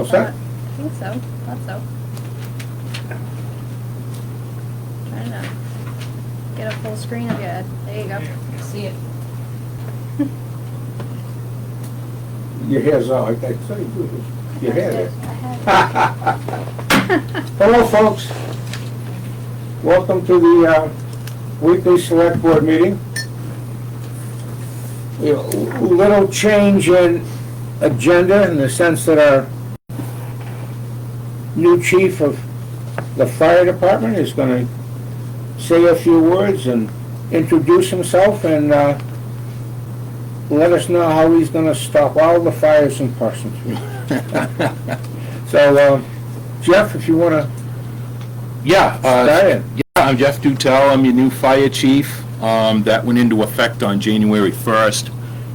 All set? I think so. Thought so. Trying to get a full screen of you. There you go. See it. Your hair's out. I saw you do this. Your hair is. I Hello, folks. Welcome to the weekly select board meeting. We have a little change in agenda in the sense that our new chief of the fire department is going to say a few words and introduce himself and let us know how he's going to stop all the fires in Parsonsville. So, Jeff, if you want to start it. I'm Jeff Dutel. I'm your new fire chief. That went into effect on January 1st.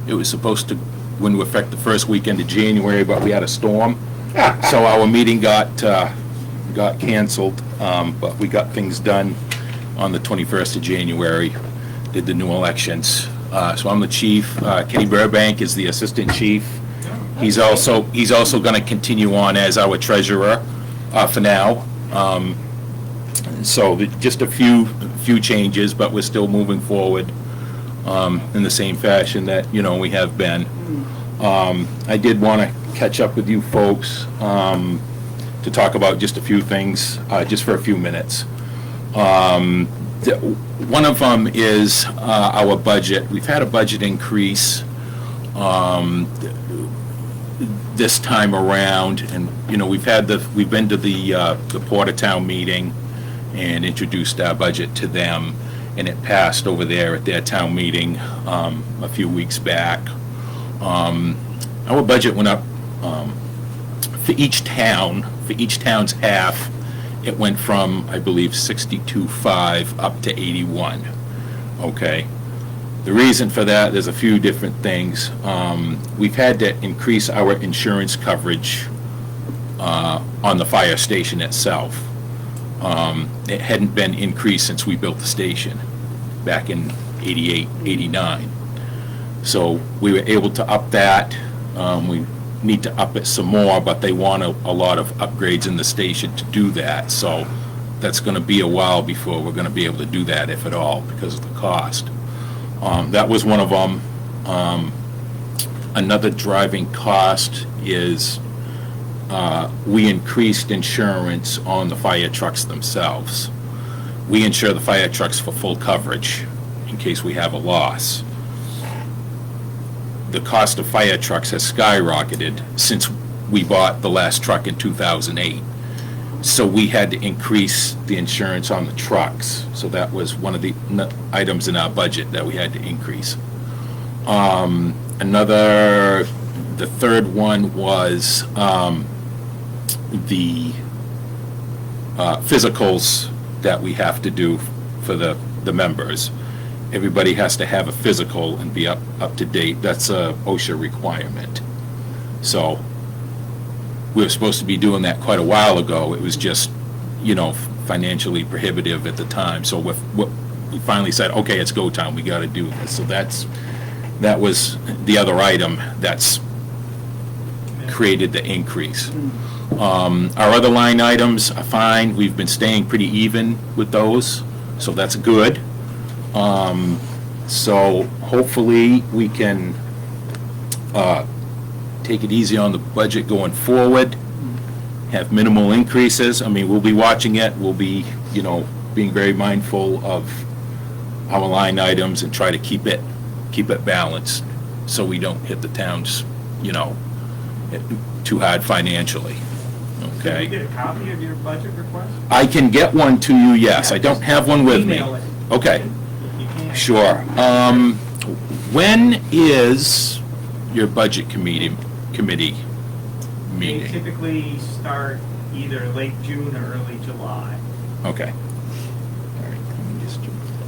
It was supposed to go into effect the first weekend of January, but we had a storm. So our meeting got canceled, but we got things done on the 21st of January, did the new elections. So I'm the chief. Kenny Burbank is the assistant chief. He's also going to continue on as our treasurer for now. So just a few changes, but we're still moving forward in the same fashion that we have been. I did want to catch up with you folks to talk about just a few things, just for a few minutes. One of them is our budget. We've had a budget increase this time around, and we've been to the Porter Town meeting and introduced our budget to them, and it passed over there at their town meeting a few weeks back. Our budget went up for each town's half. It went from, I believe, 62.5 up to 81. Okay. The reason for that, there's a few different things. We've had to increase our insurance coverage on the fire station itself. It hadn't been increased since we built the station back in 88, 89. So we were able to up that. We need to up it some more, but they want a lot of upgrades in the station to do that. So that's going to be a while before we're going to be able to do that, if at all, because of the cost. That was one of them. Another driving cost is we increased insurance on the fire trucks themselves. We insure the fire trucks for full coverage in case we have a loss. The cost of fire trucks has skyrocketed since we bought the last truck in 2008. So we had to increase the insurance on the trucks. So that was one of the items in our budget that we had to increase. The third one was the physicals that we have to do for the members. Everybody has to have a physical and be up to date. That's a OSHA requirement. So we were supposed to be doing that quite a while ago. It was just, financially prohibitive at the time. So we finally said, okay, it's go time. We got to do this. So that was the other item that's created the increase. Our other line items are fine. We've been staying pretty even with those, so that's good. So hopefully we can take it easy on the budget going forward, have minimal increases. I mean, we'll be watching it. We'll be, being very mindful of our line items and try to keep it balanced so we don't hit the towns, too hard financially. Okay. Can we get a copy of your budget request? I can get one to you, yes. I don't have one with me. Email it. Okay. If you can. Sure. When is your budget committee They meeting? typically start either late June or early July. Okay. All right. Let me just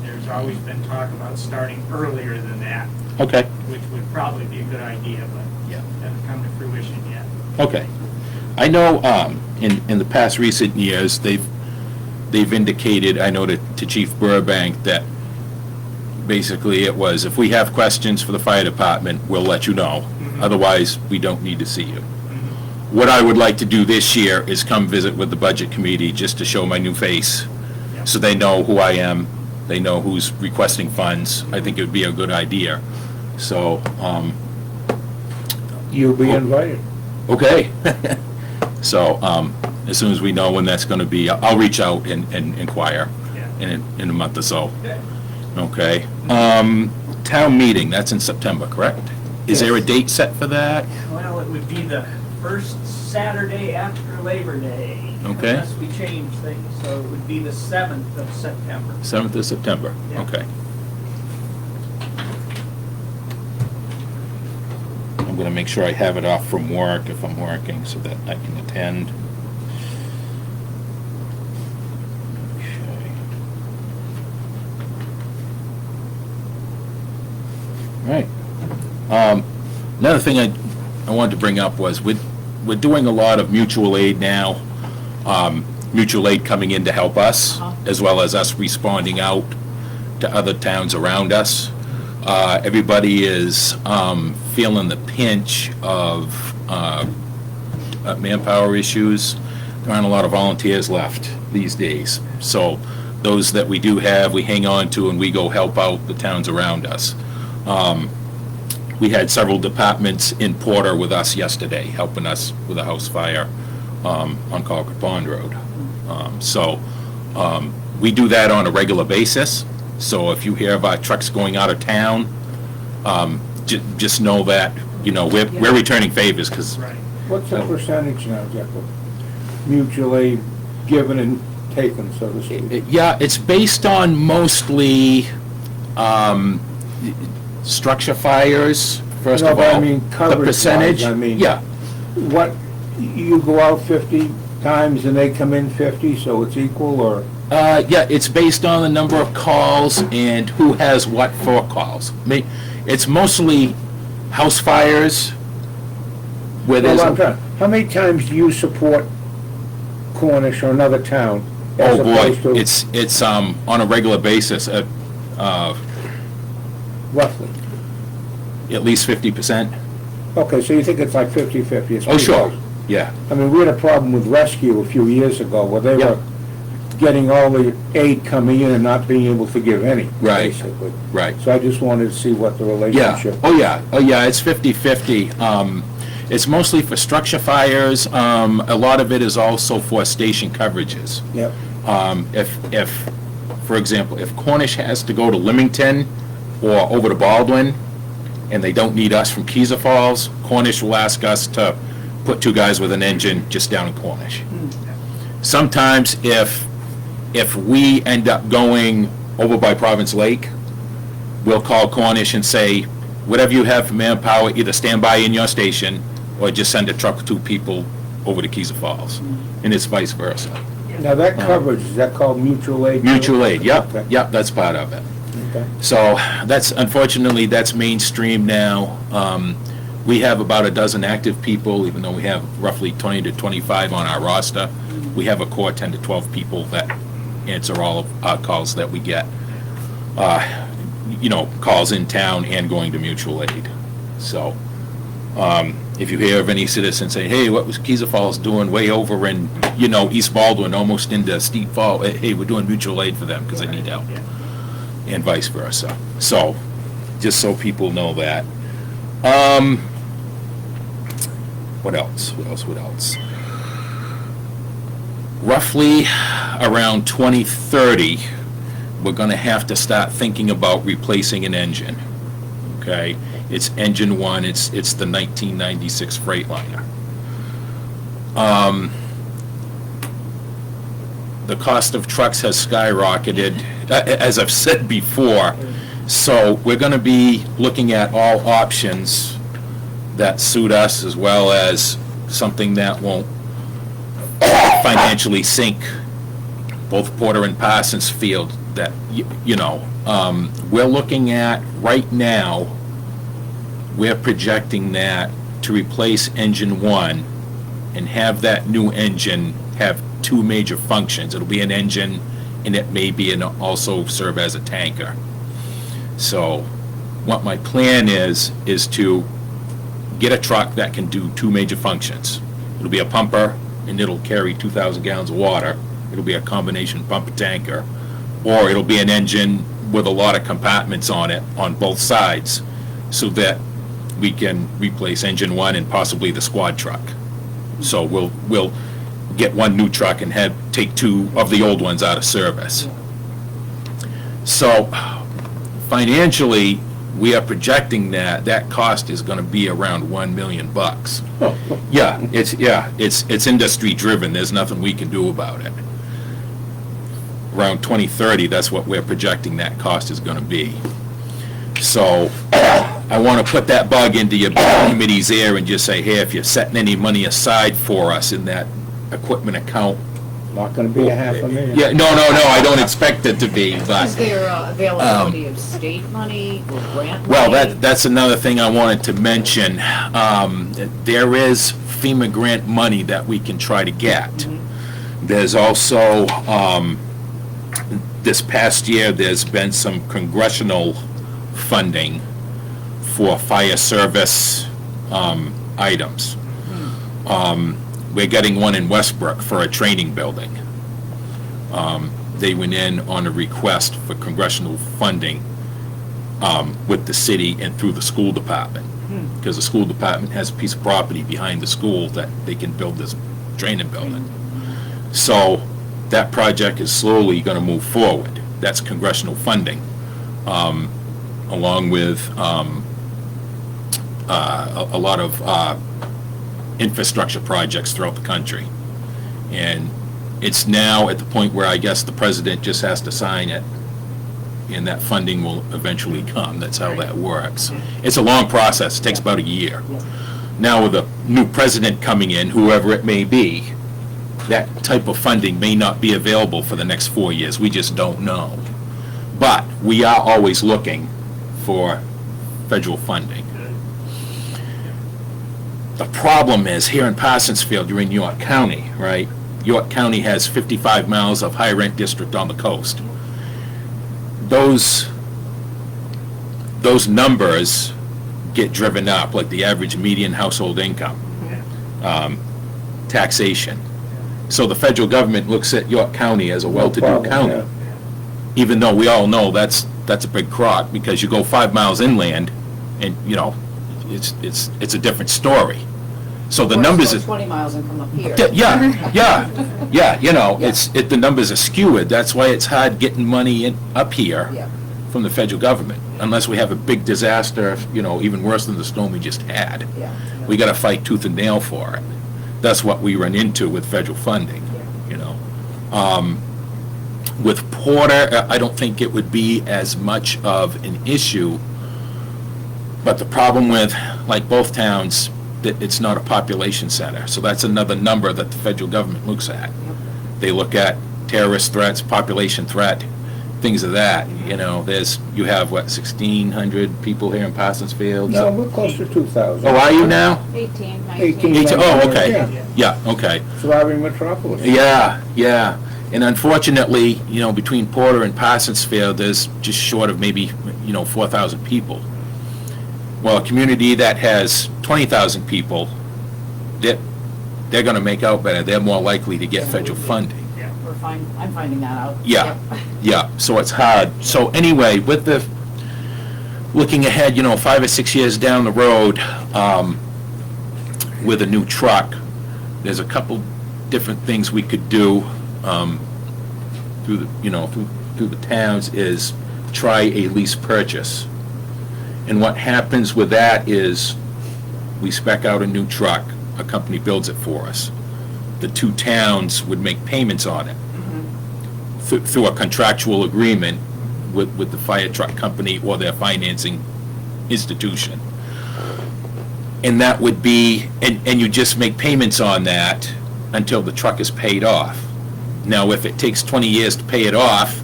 There's always been talk about starting earlier than that, Okay. which would probably be a good idea, but Yeah. hasn't come to fruition yet. Okay. I know in the past recent years, they've indicated, I know to Chief Burbank, that basically it was, if we have questions for the fire department, we'll let you know. Otherwise, we don't need to see you. what I would like to do this year is come visit with the budget committee just to show my new face, so they know who I am, they know who's requesting funds. I think it would be a good idea. So, You'll be invited. okay. So, as soon as we know when that's gonna be, I'll reach out and inquire Yeah. in a month or so. Okay. Okay. Town meeting, that's in September, correct? Is there a date set for that? Well, it would be the first Saturday after Labor Day. Okay. Unless we change things, so it would be the 7th of September. 7th of September, Yeah. okay. I'm gonna make sure I have it off from work if I'm working so that I can attend. Okay. Right. Another thing I wanted to bring up was we're doing a lot of mutual aid now. Mutual aid coming in to help us, as well as us responding out to other towns around us. Everybody is feeling the pinch of manpower issues. There aren't a lot of volunteers left these days. So those that we do have, we hang on to and we go help out the towns around us. We had several departments in Porter with us yesterday, helping us with a house fire on Concord Pond Road. We do that on a regular basis. So if you hear of our trucks going out of town, just know that, we're returning favors, because Right. What's the percentage now, Jeff, of mutual aid given and taken, so to speak? yeah, it's based on mostly structure fires, first No, of but I all. mean The coverage-wise, percentage, I mean- yeah. What, you go out 50 times and they come in 50, so it's equal, or? Yeah, it's based on the number of calls and who has what for calls. It's mostly house fires where there's, Well, I'm trying, how many times do you support Cornish or another town? as oh boy, opposed to it's on a regular basis, Roughly. at least 50%. Okay, so you think it's like 50/50? It's Oh, pretty sure, close. yeah, I mean, we had a problem with rescue a few years ago where they Yep. were getting all the aid coming in and not being able to give any, Right. basically. right. So I just wanted to see what the Yeah, relationship. oh yeah, it's 50/50. It's mostly for structure fires. A lot of it is also for station coverages. Yep. If, for example, if Cornish has to go to Leamington or over to Baldwin, and they don't need us from Keyser Falls, Cornish will ask us to put two guys with an engine just down in Cornish. Sometimes if we end up going over by Province Lake, we'll call Cornish and say, whatever you have for manpower, either stand by in your station or just send a truck with two people over to Keyser Falls. And it's vice versa. Now, that coverage, is that called mutual aid? Mutual aid, yep, Okay. yep, that's part of it. Okay. So that's, unfortunately, that's mainstream now. We have about a dozen active people, even though we have roughly 20 to 25 on our roster. We have a core 10 to 12 people that answer all of our calls that we get. Calls in town and going to mutual aid. So, if you hear of any citizen say, hey, what was Keyser Falls doing way over in, East Baldwin, almost into Steep Fall, hey, we're doing mutual aid for them because they need help. Yeah. And vice versa. So, just so people know that. What else? Roughly around 2030, we're gonna have to start thinking about replacing an engine, okay? It's engine one, it's the 1996 Freightliner. The cost of trucks has skyrocketed, as I've said before, so we're gonna be looking at all options that suit us, as well as something that won't financially sink both Porter and Parsons Field, that, we're looking at, right now, we're projecting that to replace engine one and have that new engine have two major functions. It'll be an engine, and it may be also serve as a tanker. So what my plan is to get a truck that can do two major functions. It'll be a pumper, and it'll carry 2,000 gallons of water. It'll be a combination pumper tanker, or it'll be an engine with a lot of compartments on it, on both sides, so that we can replace engine one and possibly the squad truck. So we'll get one new truck and take two of the old ones out of service. So financially, we are projecting that cost is gonna be around $1 million. Yeah, it's industry driven, there's nothing we can do about it. Around 2030, that's what we're projecting that cost is gonna be. So, I wanna put that bug into your committee's ear and just say, hey, if you're setting any money aside for us in that equipment account. Not gonna be a $500,000. Yeah, no, I don't expect it to be, but. Is there availability of state money or grant money? Well, that's another thing I wanted to mention. There is FEMA grant money that we can try to get. There's also, this past year, there's been some congressional funding for fire service items. We're getting one in Westbrook for a training building. They went in on a request for congressional funding with the city and through the school department. Because the school department has a piece of property behind the school that they can build this training building. So that project is slowly going to move forward. That's congressional funding, along with a lot of infrastructure projects throughout the country. And it's now at the point where I guess the president just has to sign it, and that funding will eventually come. That's how that works. It's a long process. It takes about a year. Now with a new president coming in, whoever it may be, that type of funding may not be available for the next 4 years. We just don't know. But we are always looking for federal funding. The problem is, here in Parsonsfield, you're in York County, right? York County has 55 miles of high-rent district on the coast. Those numbers get driven up, like the average median household income, taxation. So the federal government looks at York County as a well-to-do problem, county, yeah. even though we all know that's a big crock, because you go 5 miles inland, and it's a different story. So the numbers Or 20 miles in from up here. yeah, the numbers are skewed. That's why it's hard getting money up here Yeah. from the federal government, unless we have a big disaster, even worse than the storm we just had. Yeah. We gotta fight tooth and nail for it. That's what we run into with federal funding, With Porter, I don't think it would be as much of an issue, but the problem with, like both towns, that it's not a population center. So that's another number that the federal government looks at. They look at terrorist threats, population threat, things of that, you have, 1,600 people here in Parsonsfield? No, we're close to 2,000. Oh, are you now? 18, 18. 19. Oh, okay. Yeah, okay. Surviving metropolis. Yeah. And unfortunately, between Porter and Parsonsfield, there's just short of maybe, 4,000 people. Well, a community that has 20,000 people, they're gonna make out better. They're more likely to get federal funding. I'm finding that out. Yeah, Yep. yeah, so it's hard. So anyway, looking ahead, 5 or 6 years down the road, with a new truck, there's a couple different things we could do, through the towns, is try a lease purchase. And what happens with that is, we spec out a new truck, a company builds it for us. The two towns would make payments on it through a contractual agreement with the fire truck company or their financing institution. And that would be, and you just make payments on that until the truck is paid off. Now, if it takes 20 years to pay it off,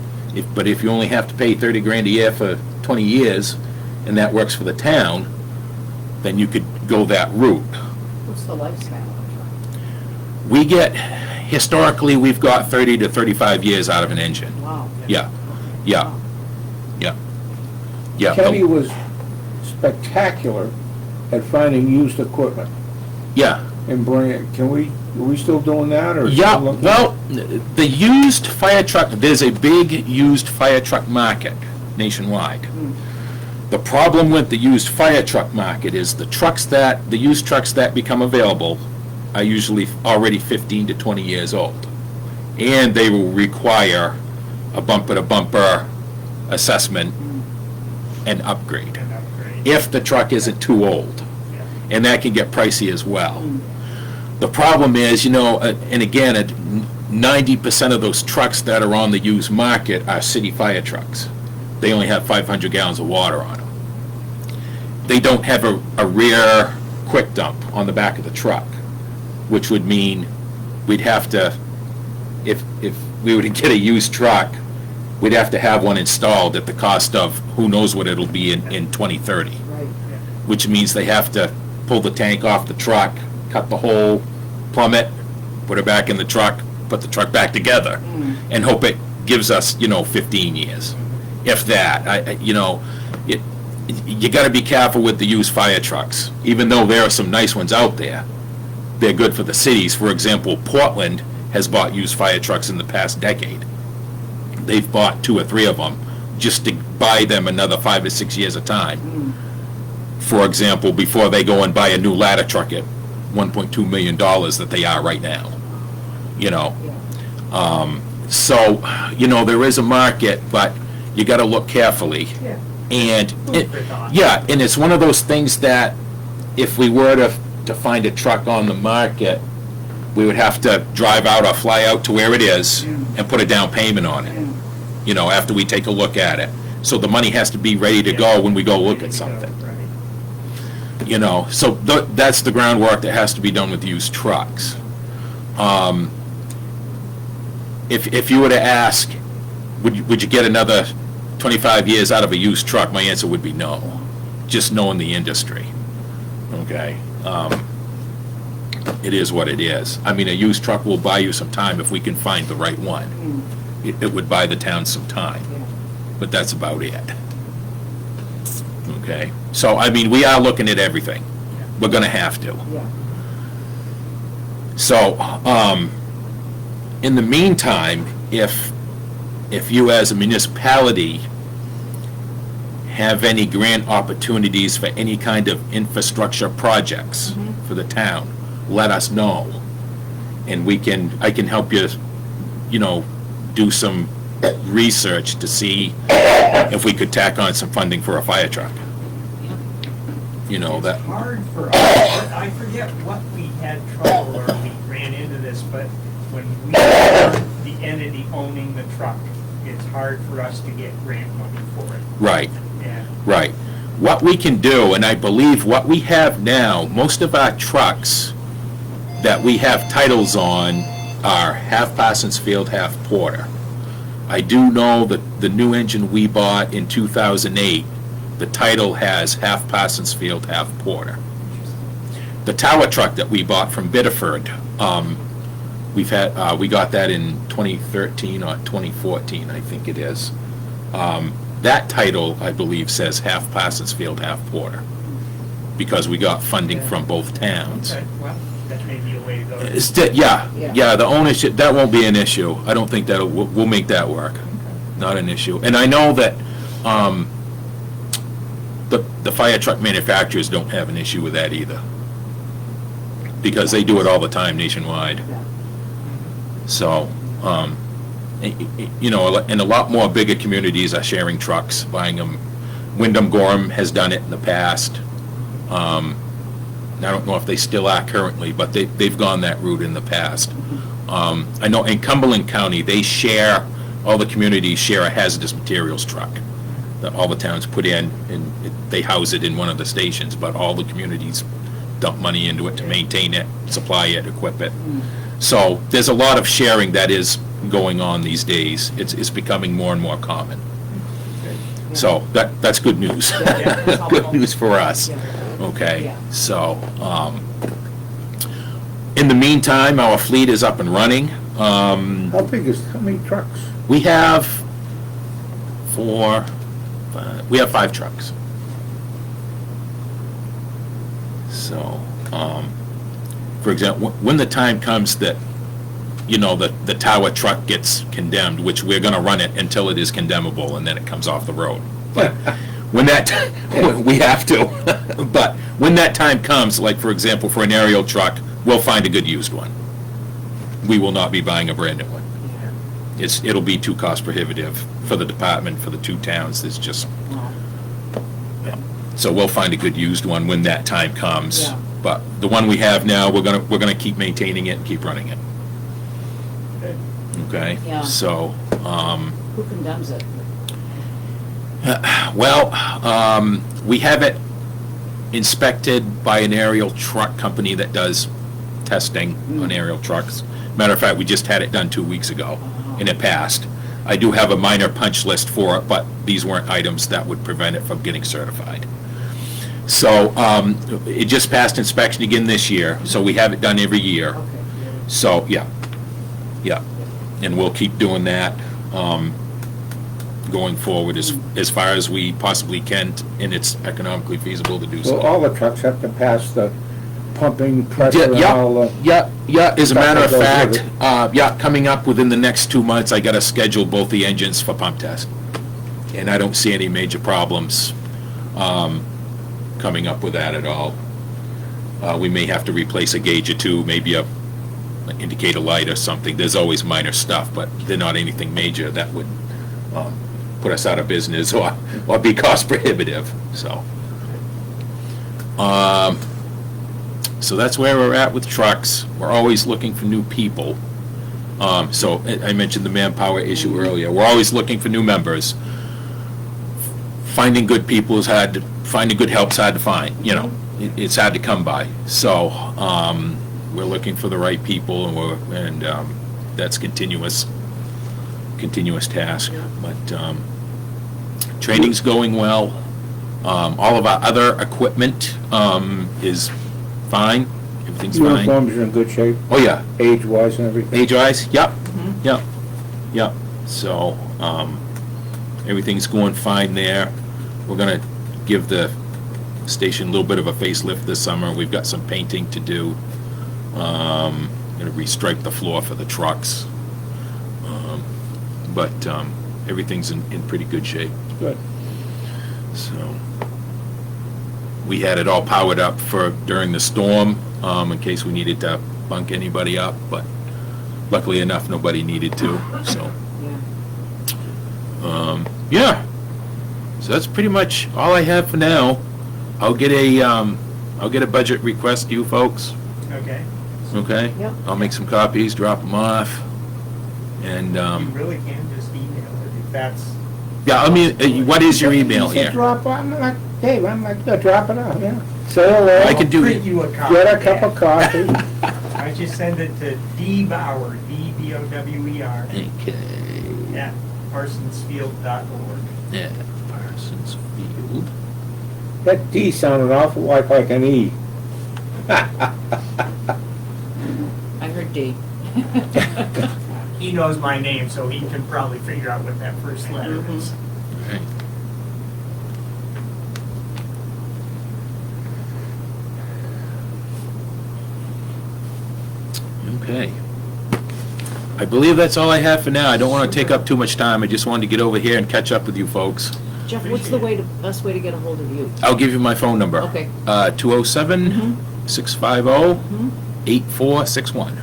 but if you only have to pay 30 grand a year for 20 years, and that works for the town, then you could go that route. What's the lifespan of Historically, we've got 30 to 35 years out of an engine. a truck? Wow. Yeah. Kenny was spectacular at finding used equipment. Yeah, and bring it, are we still doing that, or? Yeah, still looking- well, the used fire truck, there's a big used fire truck market nationwide. The problem with the used fire truck market is the used trucks that become available are usually already 15 to 20 years old. And they will require a bumper-to-bumper assessment and upgrade, And upgrade. if the truck isn't too old. Yeah. And that can get pricey as well. The problem is, and again, 90% of those trucks that are on the used market are city fire trucks. They only have 500 gallons of water on them. They don't have a rear quick dump on the back of the truck, which would mean we'd have to, if we were to get a used truck, we'd have to have one installed at the cost of who knows what it'll be in 2030. Right. Which means they have to pull the tank off the truck, cut the hole, plumb it, put it back in the truck, put the truck back together, and hope it gives us, 15 years. If that, you gotta be careful with the used fire trucks. Even though there are some nice ones out there, they're good for the cities. For example, Portland has bought used fire trucks in the past decade. They've bought 2 or 3 of them just to buy them another 5 or 6 years of time. For example, before they go and buy a new ladder truck at $1.2 million that they are right now. So, there is a market, but you gotta look carefully. Yeah. And, Food for thought. and it's one of those things that if we were to find a truck on the market, we would have to drive out or fly out to where it is and put a down payment on it, after we take a look at it. So the money has to be ready to go when we go look at something. Right. So that's the groundwork that has to be done with used trucks. If you were to ask, would you get another 25 years out of a used truck, my answer would be no, just knowing the industry, okay? It is what it is. I mean, a used truck will buy you some time if we can find the right one. It would buy the town some time, but that's about it. Okay? So, I mean, we are looking at everything. We're gonna have to. Yeah. So, in the meantime, if you as a municipality have any grant opportunities for any kind of infrastructure projects for the town, let us know. And I can help you, do some research to see if we could tack on some funding for a fire truck. It's That, hard for us, I forget what we had trouble or we ran into this, but when we are the entity owning the truck, it's hard for us to get grant money for it. right. Yeah. Right. What we can do, and I believe what we have now, most of our trucks that we have titles on are half Parsons Field, half Porter. I do know that the new engine we bought in 2008, the title has half Parsons Field, half Porter. The tower truck that we bought from Biddeford, we got that in 2013 or 2014, I think it is. That title, I believe, says half Parsons Field, half Porter, because we got funding from both towns. Okay, well, that may be a way to go. The ownership, that won't be an issue. I don't think we'll make that work. Not an issue. And I know that, the fire truck manufacturers don't have an issue with that either, because they do it all the time nationwide. So, and a lot more bigger communities are sharing trucks, buying them. Wyndham Gorham has done it in the past. I don't know if they still are currently, but they've gone that route in the past. I know in Cumberland County, all the communities share a hazardous materials truck that all the towns put in, and they house it in one of the stations, but all the communities dump money into it to maintain it, supply it, equip it. So there's a lot of sharing that is going on these days. It's becoming more and more common. So that's good news. Good news for us. Okay, so, in the meantime, our fleet is up and running. How many trucks? We have 5 trucks. So, for example, when the time comes that, you know, the tower truck gets condemned, which we're gonna run it until it is condemnable, and then it comes off the road. But when that, we have to, but when that time comes, like, for example, for an aerial truck, we'll find a good used one. We will not be buying a brand new one. It'll be too cost prohibitive for the department, for the two towns, it's just, so we'll find a good used one when that time comes. Yeah. But the one we have now, we're gonna keep maintaining it and keep running it, Good. okay? Yeah. So, Who condemns it? well, we have it inspected by an aerial truck company that does testing on aerial trucks. Matter of fact, we just had it done 2 weeks ago, and it passed. I do have a minor punch list for it, but these weren't items that would prevent it from getting certified. So, it just passed inspection again this year, so we have it done every year. Okay. So, yeah, and we'll keep doing that, going forward as far as we possibly can, and it's economically feasible to do so. Well, all the trucks have to pass the pumping pressure and all the... Yeah, as a matter of Stuff that fact, goes coming up within the next 2 months, I gotta schedule both the engines for pump test. And I don't see any major problems, coming up with that at all. We may have to replace a gauge or two, maybe an indicator light or something. There's always minor stuff, but they're not anything major that would, put us out of business or be cost prohibitive, so. So that's where we're at with trucks. We're always looking for new people. So I mentioned the manpower issue earlier. We're always looking for new members. Finding good people is hard to, finding good help's hard to find, you know. It's hard to come by. So, we're looking for the right people, and that's continuous task. But, training's going well. All of our other equipment, is fine. Everything's fine. Uniforms are in good shape, Oh, yeah. age-wise and everything. Age-wise, yep, yep. So, everything's going fine there. We're gonna give the station a little bit of a facelift this summer. We've got some painting to do. Gonna restripe the floor for the trucks. But everything's in pretty good shape. Good. So, we had it all powered up during the storm, in case we needed to bunk anybody up, but luckily enough, nobody needed to, so. Yeah. So that's pretty much all I have for now. I'll get a budget request to you folks, Okay. okay? Yep. I'll make some copies, drop them off, and, You really can just email it if that's, yeah, I mean, what is your email He said here? drop on, I'm like, hey, I'm like, drop it off, yeah. Say hello. I can do print it. you a copy. Get a cup of coffee. I just send it to D Bauer, D-B-O-W-E-R, Okay. at parsonsfield.org. Yeah, Parsons Field. That D sounded awful like an E. I heard D. He knows my name, so he can probably figure out what that first letter is. Right. Okay. I believe that's all I have for now. I don't want to take up too much time. I just wanted to get over here and catch up with you folks. Jeff, what's the best way to get a hold of you? I'll give you my phone number. Okay. 207-650-8461.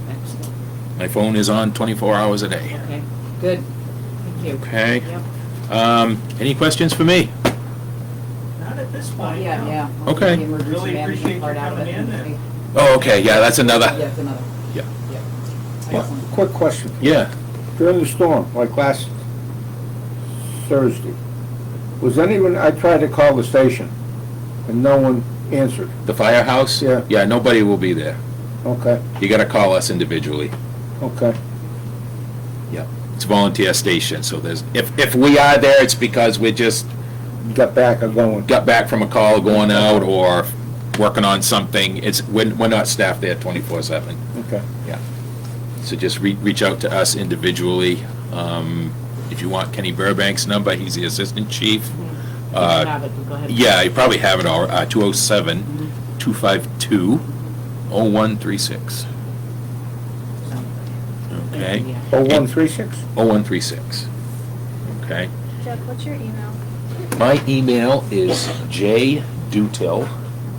Excellent. My phone is on 24 hours a day. Okay, good. Thank you. Okay. Yep. Any questions for me? Not at this Well, point, yeah, no. yeah. Okay. The emergency Really management appreciate part you out of coming it. in and- Oh, okay, yeah, that's another. Yeah, it's another. Yeah. Yep. Well, Excellent. quick question. Yeah. During the storm, like last Thursday, was anyone, I tried to call the station, and no one answered. The firehouse? Yeah. Yeah, nobody will be there. Okay, You gotta call us individually. okay. Yeah. It's a volunteer station, so if we are there, it's because we just Got back or going. got back from a call going out or working on something. We're not staffed there 24/7. Okay. Yeah. So just reach out to us individually. If you want Kenny Burbank's number, he's the assistant chief. You can have it, go ahead. Yeah, you probably have it all, 207-252-5555. 0136. Okay? Yeah. 0136? 0136. Okay? Jeff, what's your email? My email is jdutil,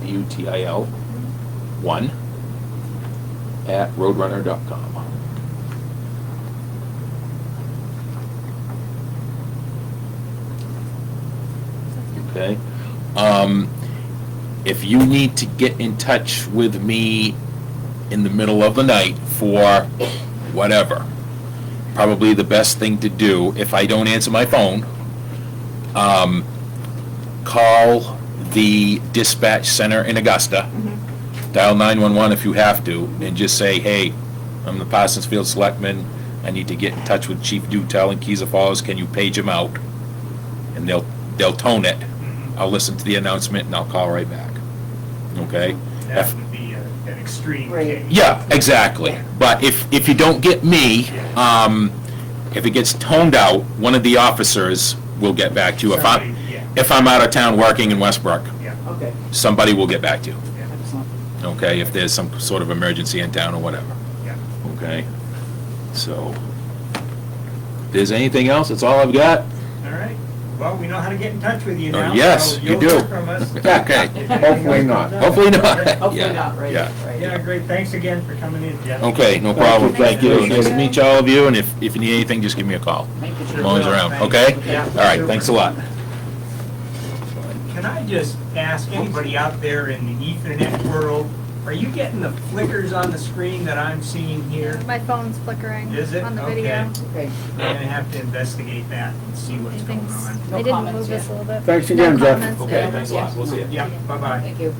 D-U-T-I-L, 1, @roadrunner.com. Okay? If you need to get in touch with me in the middle of the night for whatever, probably the best thing to do, if I don't answer my phone, call the dispatch center in Augusta, dial 911 if you have to, and just say, hey, I'm the Parsonsfield Selectman, I need to get in touch with Chief Dutel in Keys Falls, can you page him out? And they'll tone it. I'll listen to the announcement and I'll call right back. Okay? That would be an extreme Right. case. Yeah, exactly. But if you don't get me, if it gets toned out, one of the officers will get back to you. Somebody, yeah, If I'm out of town working in Westbrook, yeah, Okay, somebody will get back to you. yeah, excellent. Okay, if there's some sort of emergency in town or whatever. yeah. Okay? So, if there's anything else, that's all I've got. All right. Well, we know how to get in touch with you Oh, now. yes, so you you'll do. hear from us. Okay. Hopefully not. Hopefully not. Hopefully Yeah, not, right, yeah. right. Yeah, great. Thanks again for coming in, Jeff. Okay, no Thank problem. you. Thank you. Appreciate Nice to it. meet all of you, and if you need anything, just give me a call. Thank you, Sure sir. I'm always will. around, Thanks. okay? Yeah. All right, thanks a lot. Can I just ask anybody out there in the Ethernet world, are you getting the flickers on the screen that I'm seeing here? My phone's flickering Is it? on the Okay. video. Okay, We're gonna have to investigate that and see what's going Anything's- on. No I didn't comments move this yet. a little bit. Thanks No again, Jeff. comments, Okay, no. thanks a lot. We'll see you. Yeah, bye-bye. thank you.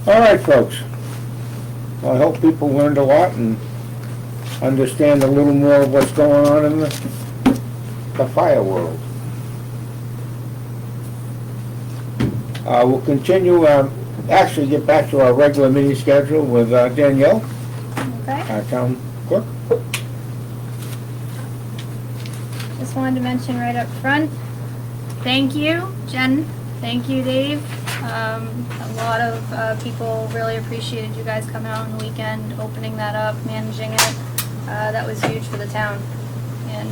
All right, folks. Well, I hope people learned a lot and understand a little more of what's going on in the fire world. We'll continue, actually get back to our regular meeting schedule with Danielle, Okay. our town clerk. Just wanted to mention right up front, thank you, Jen. Thank you, Dave. A lot of people really appreciated you guys coming out on the weekend, opening that up, managing it. That was huge for the town, and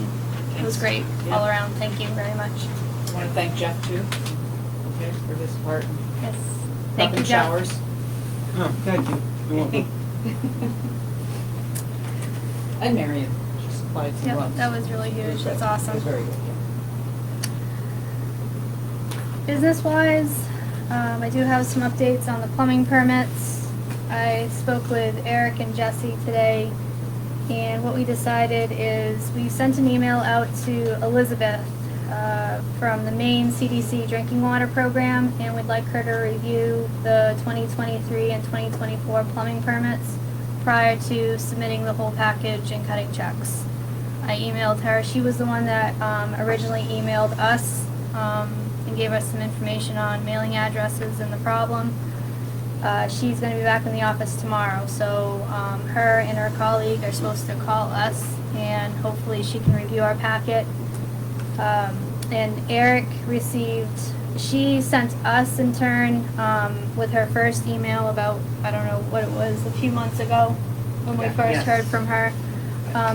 it was great all around. Thank you very much. I want to thank Jeff too, okay, for his part. Yes. Thank you, Pumping Jeff. showers. Oh, thank you. You're welcome. And Marion, she supplied some Yep, gloves. that was really huge. That's It awesome. was very good, Business-wise, I do have some updates on the plumbing permits. I spoke with Eric and Jesse today, and what we decided is we sent an email out to Elizabeth from the Maine CDC Drinking Water Program, and we'd like her to review the 2023 and 2024 plumbing permits prior to submitting the whole package and cutting checks. I emailed her. She was the one that originally emailed us and gave us some information on mailing addresses and the problem. She's going to be back in the office tomorrow, so her and her colleague are supposed to call us, and hopefully she can review our packet. And Eric she sent us in turn with her first email about, I don't know what it was, a few months ago when we Yeah, first yes. heard from her.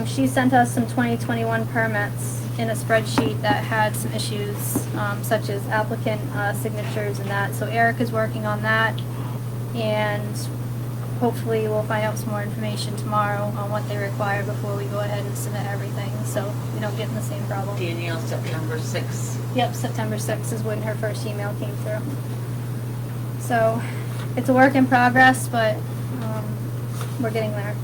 She sent us some 2021 permits in a spreadsheet that had some issues, such as applicant signatures and that. So Eric is working on that, and hopefully we'll find out some more information tomorrow on what they require before we go ahead and submit everything, so we don't get in the same problem. Danielle, September 6th. Yep, September 6th is when her first email came through. So, it's a work in progress, but we're getting there.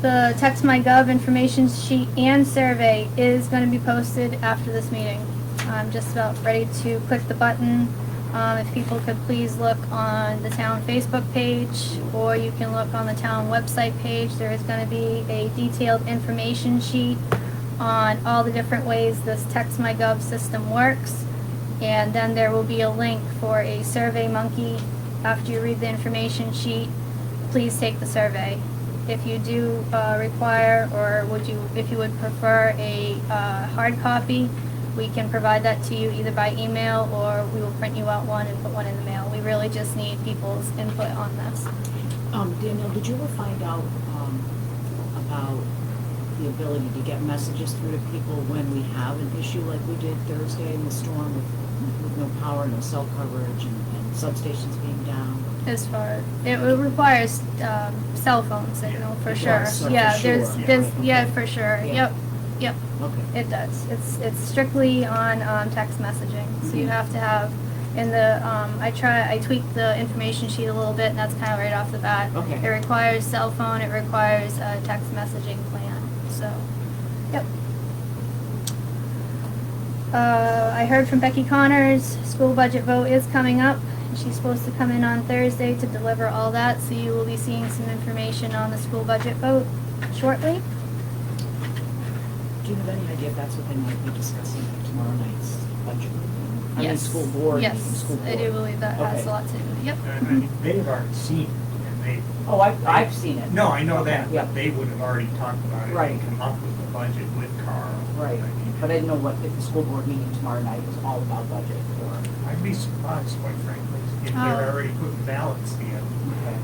The Text My Gov information sheet and survey is going to be posted after this meeting. I'm just about ready to click the button. If people could please look on the town Facebook page, or you can look on the town website page. There is going to be a detailed information sheet on all the different ways this Text My Gov system works. And then there will be a link for a Survey Monkey. After you read the information sheet, please take the survey. If you do require, or if you would prefer a hard copy, we can provide that to you either by email or we will print you out one and put one in the mail. We really just need people's input on this. Daniel, did you ever find out, about the ability to get messages through to people when we have an issue like we did Thursday in the storm with no power, no cell coverage, and substations being down? As far, it requires, cell phone signal for It sure. does, so Yeah, for sure. yeah, for sure. Yeah. Yep, Okay. it does. It's strictly on, text messaging. So you Mhm. have to have, in the, I tweaked the information sheet a little bit and that's kind of right off the bat. Okay. It requires cell phone, it requires a text messaging plan, so, yep. I heard from Becky Connors, school budget vote is coming up. She's supposed to come in on Thursday to deliver all that, so you will be seeing some information on the school budget vote shortly. Do you have any idea if that's what they might be discussing at tomorrow night's budget meeting? I mean, Yes. school board meeting, Yes, school board. I do believe that has Okay. a lot to do with it, yep. I mean, they've already seen it, and they, Oh, I've seen it. no, I know that, Yeah. but they would have already talked about it Right. and come up with the budget with Carl. Right, I mean, but I didn't know what, if the school board meeting tomorrow night was all about budget or. I'd be surprised, quite frankly, if Oh. they're already putting ballots together.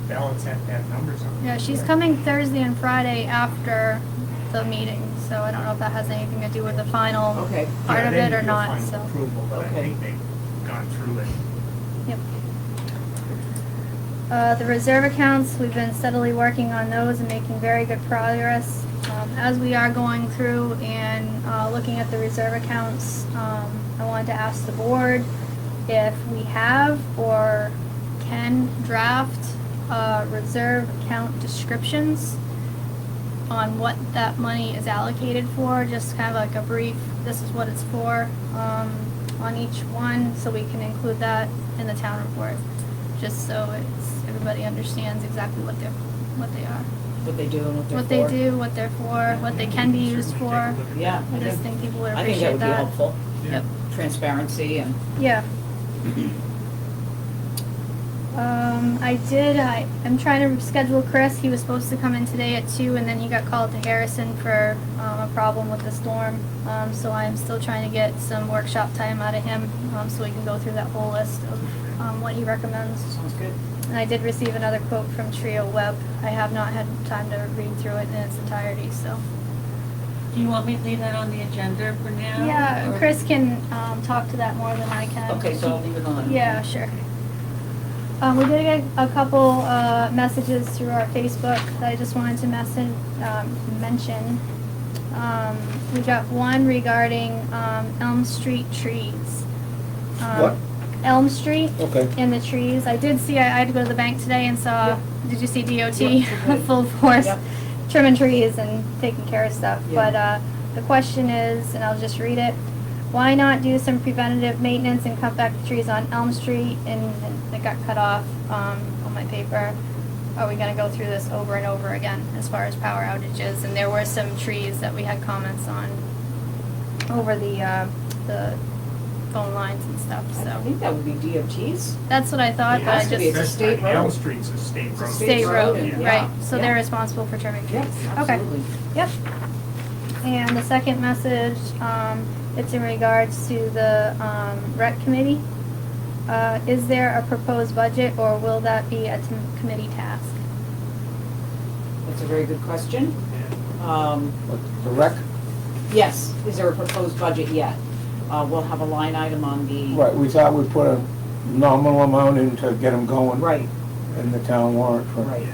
Ballots have to have numbers on them. Yeah, she's coming Thursday and Friday after the meeting, so I don't know if that has anything to do with the final Okay. part Yeah, of they it or need your not, final so, Approval, but I Okay. think they've gone through it. yep. The reserve accounts, we've been steadily working on those and making very good progress. As we are going through and looking at the reserve accounts, I wanted to ask the board if we have or can draft reserve account descriptions on what that money is allocated for, just kind of like a brief, this is what it's for, on each one, so we can include that in the town report, just so everybody understands exactly what they are. What they do and what they're for. What they do, what they're for, what they can be used Certainly for. take a look at Yeah. I just think people would I think that appreciate would be that. helpful. Yep, Transparency and. yeah. I'm trying to schedule Chris, he was supposed to come in today at 2 and then he got called to Harrison for, a problem with the storm. So I'm still trying to get some workshop time out of him, so we can go through that whole list of, what he recommends. Sounds good. And I did receive another quote from Trio Web. I have not had time to read through it in its entirety, so. Do you want me to leave that on the agenda for now? Yeah, or- Chris can, talk to that more than I can. Okay, so I'll leave it on. Yeah, sure. We did get a couple, messages through our Facebook that I just wanted to mention. We got one regarding, Elm Street trees. What? Elm Street Okay. and the trees. I did see, I had to go to the bank today and saw, Yep. did you see DOT Yep. full force Yep. trimming trees and taking care of stuff? Yeah. But, the question is, and I'll just read it, why not do some preventative maintenance and cut back the trees on Elm Street? And it got cut off, on my paper. Are we gonna go through this over and over again as far as power outages? And there were some trees that we had comments on over the phone lines and stuff, I so. think that would be DOT's. That's what I thought, but I has to be. just, It's a state road. Elm Street's a state road. state road, yeah. right, so Yeah. they're responsible for trimming trees. Yes, Okay. absolutely. Yep. And the second message, it's in regards to the, rec committee. Is there a proposed budget or will that be a committee task? That's a very good question. What, the rec? Yes, is there a proposed budget yet? We'll have a line item on the. Right, we thought we'd put a nominal amount in to get them going. Right, In the town warrant for. right.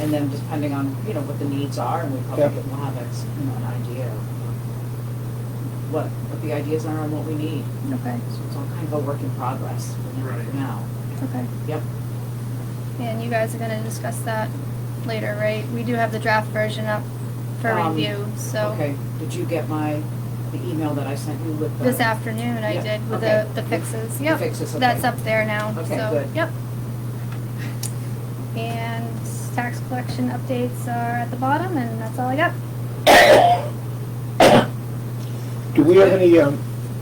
And then depending on, what the needs are, and we probably Yep. will have an idea of what the ideas are and what we need. Okay, So it's all kind of a work in progress Right. for now. okay. Yep. And you guys are gonna discuss that later, right? We do have the draft version up for review, so. Okay, did you get the email that I sent you with the? This afternoon I Yep, did with okay. the fixes, The yep. fixes, okay. That's up there now, so, Okay, good. yep. And tax collection updates are at the bottom, and that's all I got. Do we have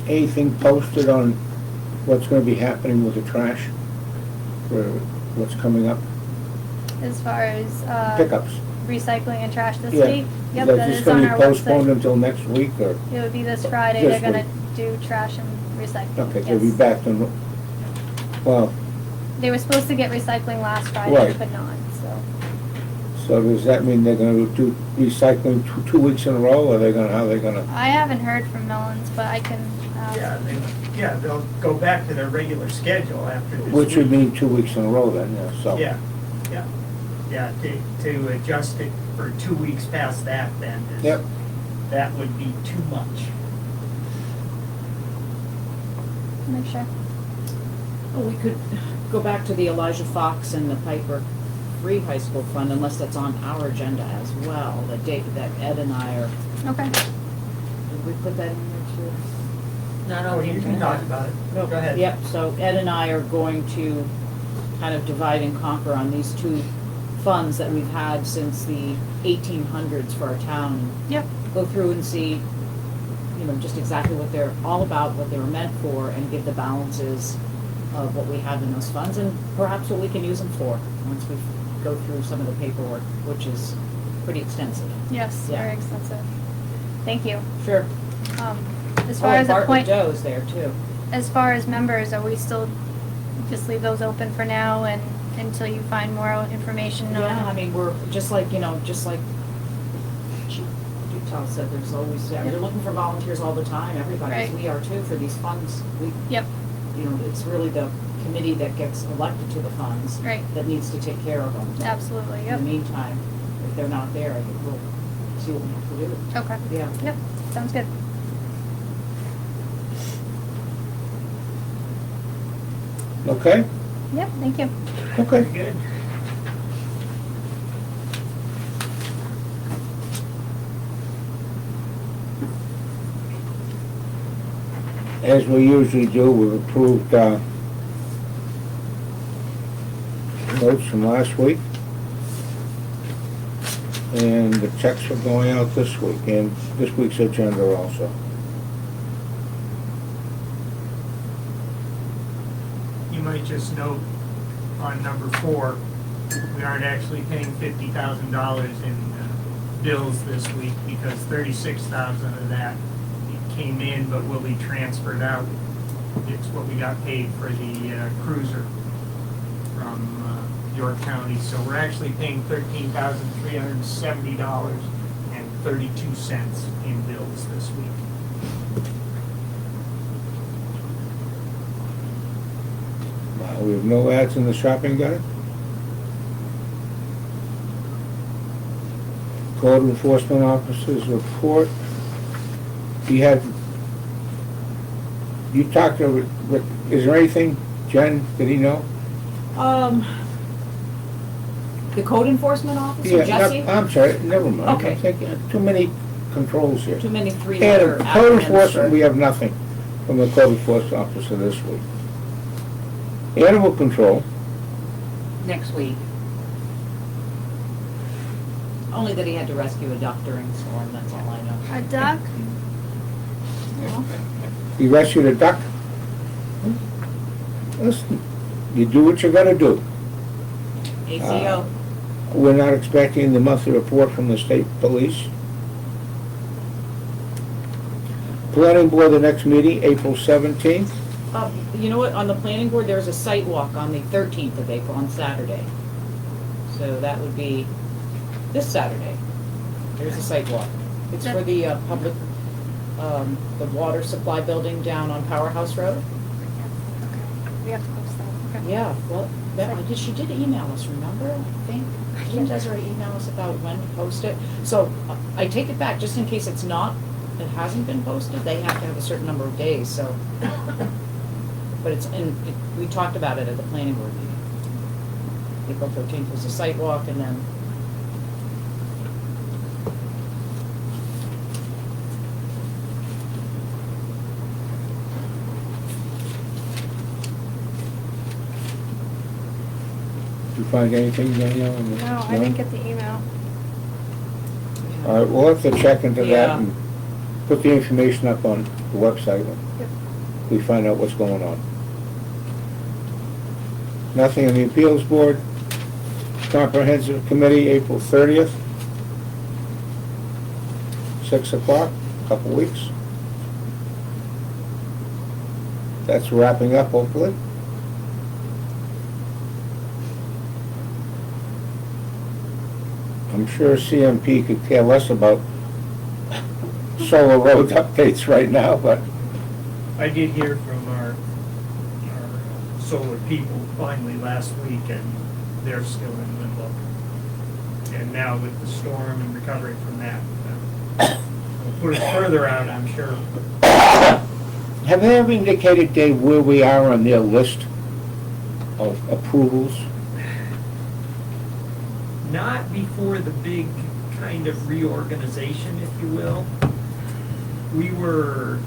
anything posted on what's gonna be happening with the trash? For what's coming up? As far as, Pickups? recycling and trash this Yeah. week. Yep, Is that this is on gonna our be postponed website. until next week, or? It would be this Friday, they're This gonna, week. do trash and recycling. Okay, they'll be yes. back to, well, They were supposed to get recycling last Friday, Right. but not, so. so does that mean they're gonna do recycling 2 weeks in a row, or how they gonna? I haven't heard from Mullins, but I can, They'll go back to their regular schedule after this Which would week. mean 2 weeks in a row then, yeah, so. Yeah, to adjust it for 2 weeks past that then is, Yep. that would be too much. make sure. Well, we could go back to the Elijah Fox and the Piper Free High School Fund, unless that's on our agenda as well, the date that Ed and I are, Okay. did we put that in there too? Not Oh, on the you can agenda. talk about it. No. Go ahead. Yep, so Ed and I are going to kind of divide and conquer on these two funds that we've had since the 1800s for our town. Yep. Go through and see, you know, just exactly what they're all about, what they were meant for, and give the balances of what we have in those funds, and perhaps what we can use them for, once we go through some of the paperwork, which is pretty extensive. Yes, Yeah. very extensive. Thank you. Sure. As Oh, far and as Bartlett Joe's there too. as far as members, are we still, just leave those open for now and until you find more information on? Yeah, I mean, we're, just like, you know, just like Utah said, there's always, yeah, they're looking for volunteers all the time, everybody, Right. we are too, for these funds. We, Yep, you know, it's really the committee that gets elected to the funds right, that needs to take care of them. absolutely, In yep. the meantime, if they're not there, we'll see what we have to do. Okay, Yeah. yep, sounds good. Okay, Yep, thank you. okay. Good. As we usually do, we've approved, notes from last week. And the checks are going out this week, and this week's agenda also. You might just note on number 4, we aren't actually paying $50,000 in bills this week because 36,000 of that came in but will be transferred out. It's what we got paid for the cruiser from York County. So we're actually paying $13,370.32 in bills this week. We have no ads in the shopping guide. Code enforcement officers report. You talked to Rick, is there anything, Jen, did he know? The code enforcement officer, Yeah, Jesse? I'm sorry, never mind. Okay. I'm thinking, too many controls here. Too many three-letter And code acronyms enforcement, for- we have nothing from the code enforcement officer this week. Animal control, Next week. Only that he had to rescue a duck during the storm, that's all I know. A duck? you rescued a duck? Listen, you do what you gotta do. ACO. We're not expecting the monthly report from the state police. Planning board, the next meeting, April 17th. You know what, on the planning board, there's a site walk on the 13th of April, on Saturday. So that would be this Saturday. There's a site walk. It's for the public, the water supply building down on Powerhouse Road. We have to post that, okay. Yeah, well, she did email us, remember, I think? Didn't Desiree email us about when to post it? So I take it back, just in case it hasn't been posted, they have to have a certain number of days, so. But we talked about it at the planning board meeting. April 13th was a site walk, and then Did you find anything, Danielle? No, I didn't get the email. All right, we'll have to check into that Yeah. and put the information up on the website when Yep. we find out what's going on. Nothing on the appeals board. Comprehensive committee, April 30th. 6 o'clock, couple weeks. that's wrapping up, hopefully. I'm sure CMP could care less about solar road updates right now, but I did hear from our solar people finally last week, and they're still in limbo. And now with the storm and recovering from that, we'll put it further out, I'm sure. have they ever indicated, Dave, where we are on their list of approvals? Not before the big kind of reorganization, if you will. We were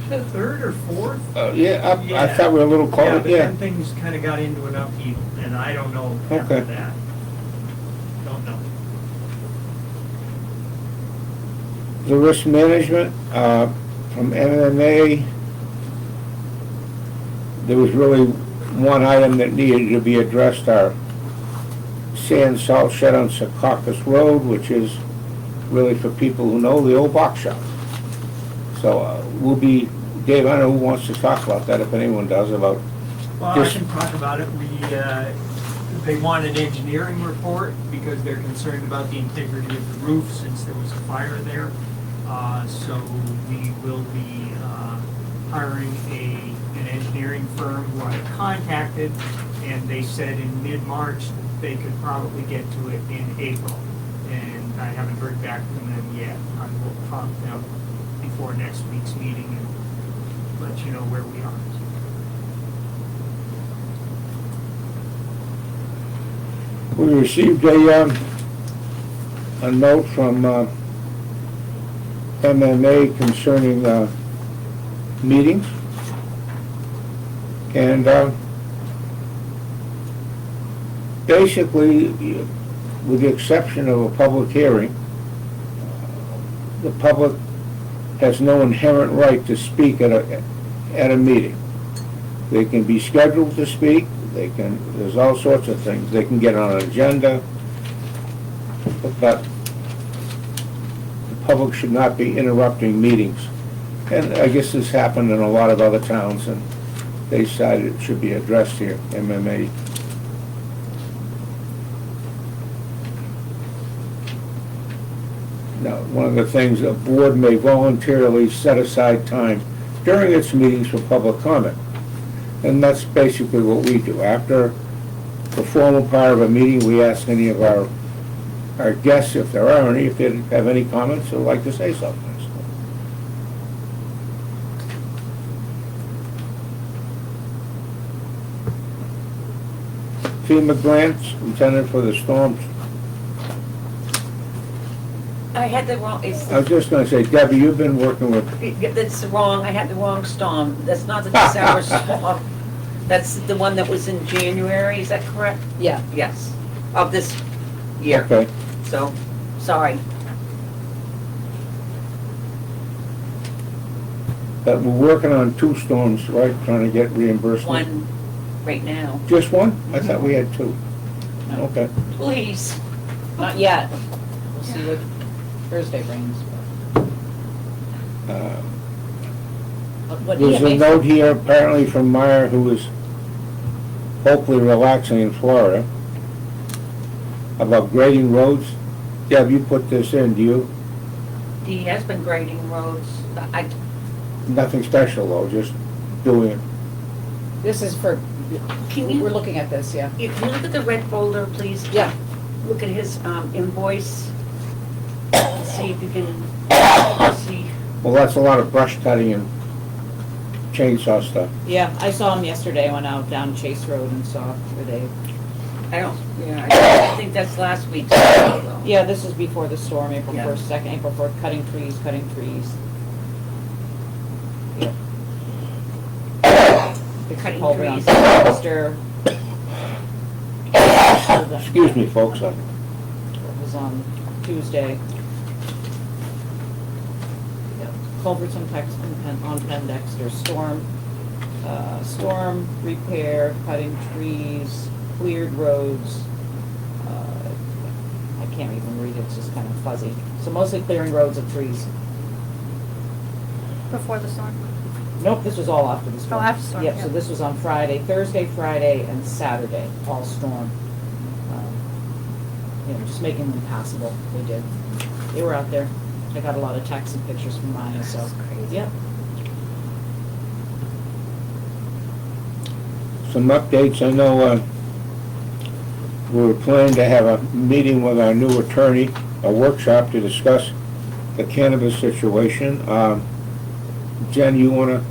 third or fourth. Yeah, I Yeah. thought we were a little Yeah, close, but yeah. then things kind of got into an upheaval, and I don't know after Okay. that. Don't know. The risk management, from MMA, there was really one item that needed to be addressed, our sand salt shed on Secaucus Road, which is really for people who know the old box shop. So we'll be, Dave, I don't know who wants to talk about that, if anyone does, about, Well, I Just- can talk about it. They want an engineering report because they're concerned about the integrity of the roof since there was a fire there. So we will be hiring an engineering firm who I contacted, and they said in mid-March that they could probably get to it in April. And I haven't heard back from them yet. I will talk to them before next week's meeting and let you know where we are. we received a note from MMA concerning meetings. And basically, with the exception of a public hearing, the public has no inherent right to speak at a meeting. They can be scheduled to speak, there's all sorts of things. They can get on an agenda, but the public should not be interrupting meetings. And I guess this happened in a lot of other towns, and they decided it should be addressed here, MMA. Now, one of the things, a board may voluntarily set aside time during its meetings for public comment. And that's basically what we do. After the formal part of a meeting, we ask any of our guests, if there are any, if they have any comments or like to say something. FEMA grants intended for the storms. I had the wrong, it's, I was just gonna say, Debbie, you've been working with, that's wrong, I had the wrong storm. That's not the December storm. That's the one that was in January, is that correct? Yeah. Yes, of this year. okay, So, sorry. but we're working on 2 storms, right, trying to get reimbursement? One right now. Just one? I thought we had 2. No. Okay. Please. Not yet. We'll see what Thursday brings. What There's a EMA note here apparently from Meyer, who is hopefully relaxing in Florida, about grading roads. Deb, you put this in, do you? He has been grading roads. Nothing special though, just doing it. This is for, Can you- we're looking at this, yeah. If you look at the red folder, please. Yeah. Look at his invoice. See if you can see. Well, that's a lot of brush cutting and chainsaw stuff. Yeah, I saw him yesterday. I went out down Chase Road and saw where they, I think that's last week's. though. yeah, this is before the storm, April Yeah. 1st, 2nd, April 4th, cutting trees. Yeah. Fixed Cutting culvert on trees. Sylvester. Excuse me, folks, It was on Tuesday. Yeah, culverts on Penn Dexter, storm repair, cutting trees, cleared roads. I can't even read it, it's just kind of fuzzy. So mostly clearing roads and trees. Before the storm. Nope, this was all after the storm. Oh, after storm, Yep, yeah. so this was on Friday, Thursday, Friday, and Saturday, all storm. Just making them passable, they did. They were out there. I got a lot of texts and pictures from Maya, so. That's crazy. Yep. Some updates, I know, we were planning to have a meeting with our new attorney, a workshop to discuss the cannabis situation. Jen, you wanna,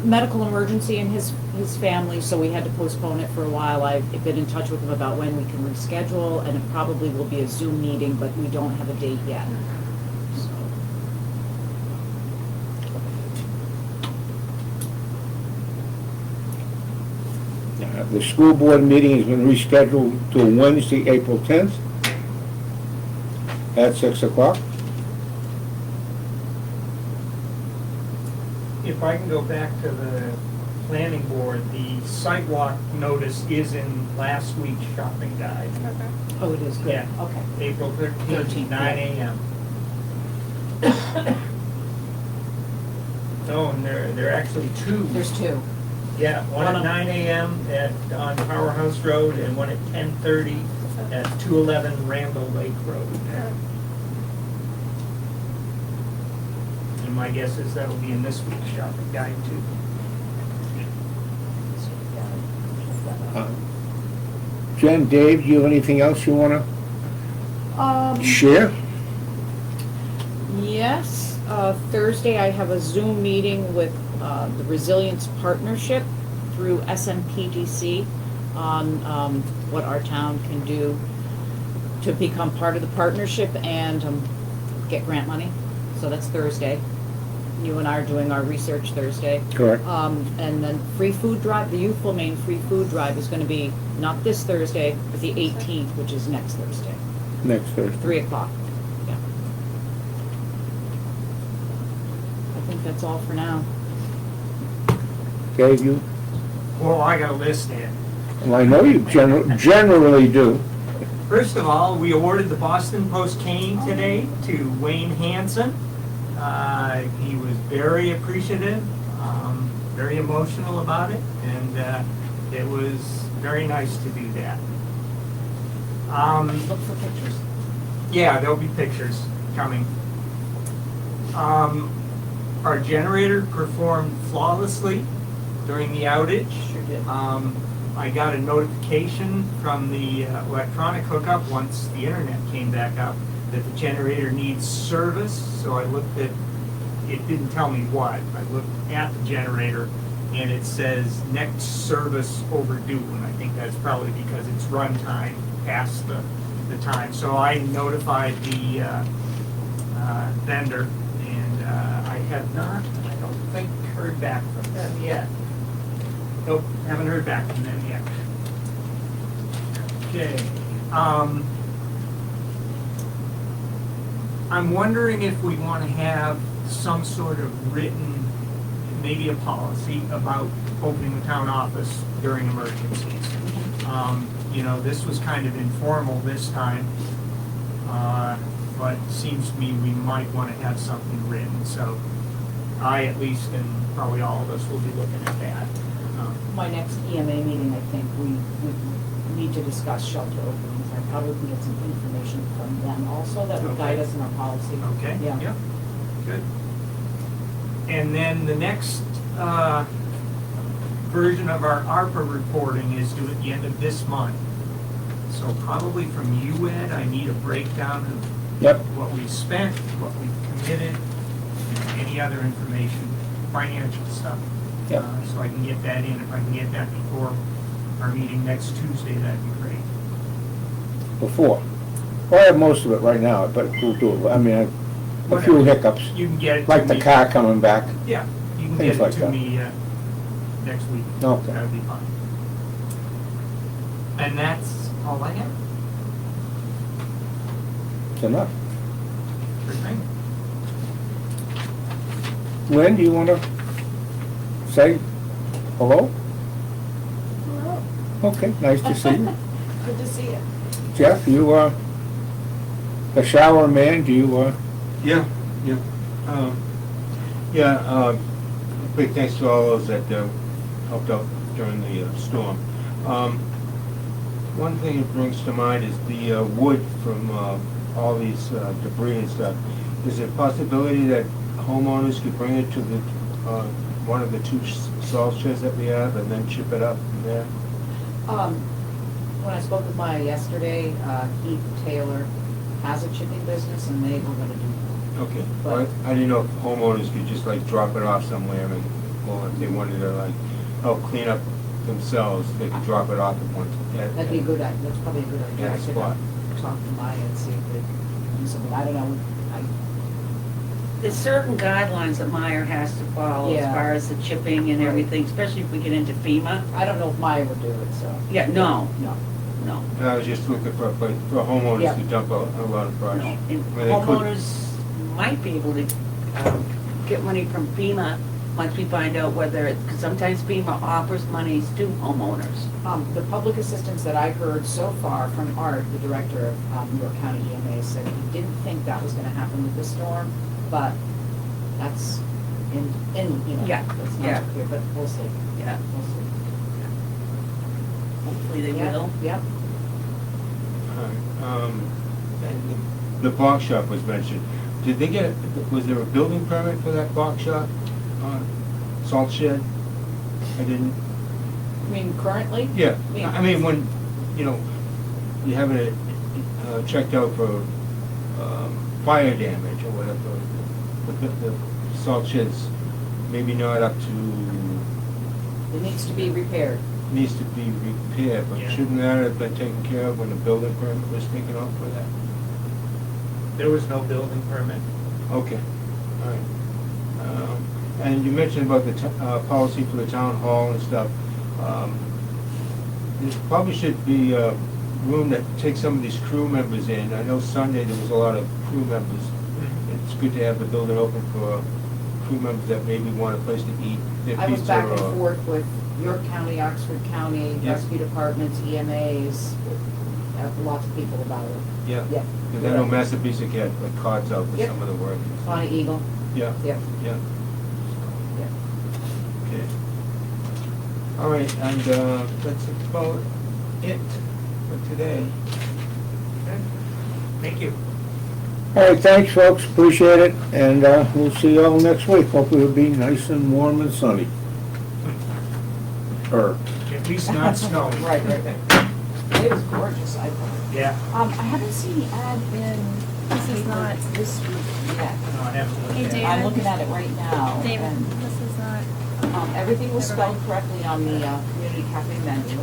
Medical emergency in his family, so we had to postpone it for a while. I've been in touch with him about when we can reschedule, and it probably will be a Zoom meeting, but we don't have a date yet. So. the school board meeting has been rescheduled to Wednesday, April 10th at 6 o'clock. If I can go back to the planning board, the sidewalk notice is in last week's shopping guide. Okay. Oh, it is, good. Yeah. Okay. April 13th, 13th, 9 yeah. a.m. No, and there are actually two. There's two. Yeah, one One at on- 9 a.m. on Powerhouse Road and one at 10:30 at 211 Randall Lake Road. And my guess is that'll be in this week's shopping guide too. Jen, Dave, do you have anything else you wanna share? Yes, Thursday I have a Zoom meeting with the Resilience Partnership through SMPDC on what our town can do to become part of the partnership and get grant money. So that's Thursday. You and I are doing our research Thursday. Correct. And then free food drive, the Youthful Maine free food drive is gonna be not this Thursday, but the 18th, which is next Thursday, Next Thursday. 3 o'clock. Yeah. I think that's all for now. Dave, you, Well, I got a list here. well, I know you generally do. First of all, we awarded the Boston Post cane today to Wayne Hansen. He was very appreciative, very emotional about it, and it was very nice to do that. Look for pictures. Yeah, there'll be pictures coming. Our generator performed flawlessly during the outage. Sure did. I got a notification from the electronic hookup once the internet came back up that the generator needs service. So I looked at, it didn't tell me what. I looked at the generator and it says next service overdue. And I think that's probably because it's runtime past the time. So I notified the vendor, and I have not, I don't think, heard back from them yet. Nope, haven't heard back from them yet. Okay. I'm wondering if we want to have some sort of written, maybe a policy about opening the town office during emergencies. You know, this was kind of informal this time, but it seems to me we might want to have something written. So I, at least, and probably all of us, will be looking at that. My next EMA meeting, I think, we need to discuss shelter openings. I probably can get some information from them also that would guide us in our policy. Okay? Yeah. Good. And then the next version of our ARPA reporting is due at the end of this month. So probably from you, Ed, I need a breakdown of Yep. what we've spent, what we've committed, and any other information, financial stuff. Yep. So I can get that in. If I can get that before our meeting next Tuesday, that'd be great. Before. Well, I have most of it right now, but we'll do it. I mean, a few Whatever. hiccups, You can get it to like the me. car coming back. Yeah, you can Things get like it to that. me next week. Okay. That would be fine. And that's all I have. It's enough. For tonight. Lynn, do you want to say hello? Hello. Okay, nice to see you. Good to see you. Jeff, you, the shower man, do you, Yeah, yeah. big thanks to all those that helped out during the storm. One thing it brings to mind is the wood from all these debris and stuff. Is there a possibility that homeowners could bring it to the one of the two salt sheds that we have and then ship it up from there? When I spoke with Maya yesterday, Heath Taylor has a chipping business and they were gonna do, Okay, well, I didn't know if homeowners could just like drop it off somewhere and, or if they wanted to like help clean up themselves, they could drop it off at one. that'd be a good idea, that's probably a good idea. Yeah, I could spot. talk to Maya and see if they do something, I don't know, There's certain guidelines that Meyer has to follow as Yeah. far as the chipping and Right. everything, especially if we get into FEMA. I don't know if Maya would do it, so. Yeah, no, No. no, And I was just looking for a place for homeowners Yeah. to dump a lot of brush. no. And Where they could- homeowners might be able to get money from FEMA once we find out whether, because sometimes FEMA offers monies to homeowners. The public assistance that I heard so far from Art, the director of New York County EMA, said he didn't think that was gonna happen with the storm, but that's in, you know, Yeah, that's yeah. not clear, but we'll see, Yeah, we'll see. hopefully they Yeah, will. Yep, Alright, and the box shop was mentioned. Did they get, was there a building permit for that box shop? Salt shed? I didn't, I mean, currently? yeah, Yeah. I mean, when, you know, you have it checked out for fire damage or whatever, but the salt shed's maybe not up to, It needs to be repaired. needs to be repaired, but Yeah. shouldn't that have been taken care of when the building permit was taken out for that? There was no building permit. Okay, all right. And you mentioned about the policy for the town hall and stuff. There probably should be room to take some of these crew members in. I know Sunday there was a lot of crew members. It's good to have the building open for crew members that maybe want a place to eat their I was pizza back and or. forth with York County, Oxford County, Yeah. rescue departments, EMAs, lots of people about it. Yeah, Yeah. because I know Massabesic had like cards out with Yep. some of the work. Bonnie Eagle, Yeah, yep, yeah. yep. Okay. All right, and that's about it for today. Thank you. All right, thanks, folks, appreciate it, and we'll see you all next week. Hopefully it'll be nice and warm and sunny. At least not snowing. Right, right, right. It was gorgeous, I thought. Yeah, I haven't seen the ad in This is paper not- this week yet. no, I haven't looked Hey, at it. David. I'm looking at it right now. David, and, this is not, everything was Never spelled mind. correctly on the community cafe menu.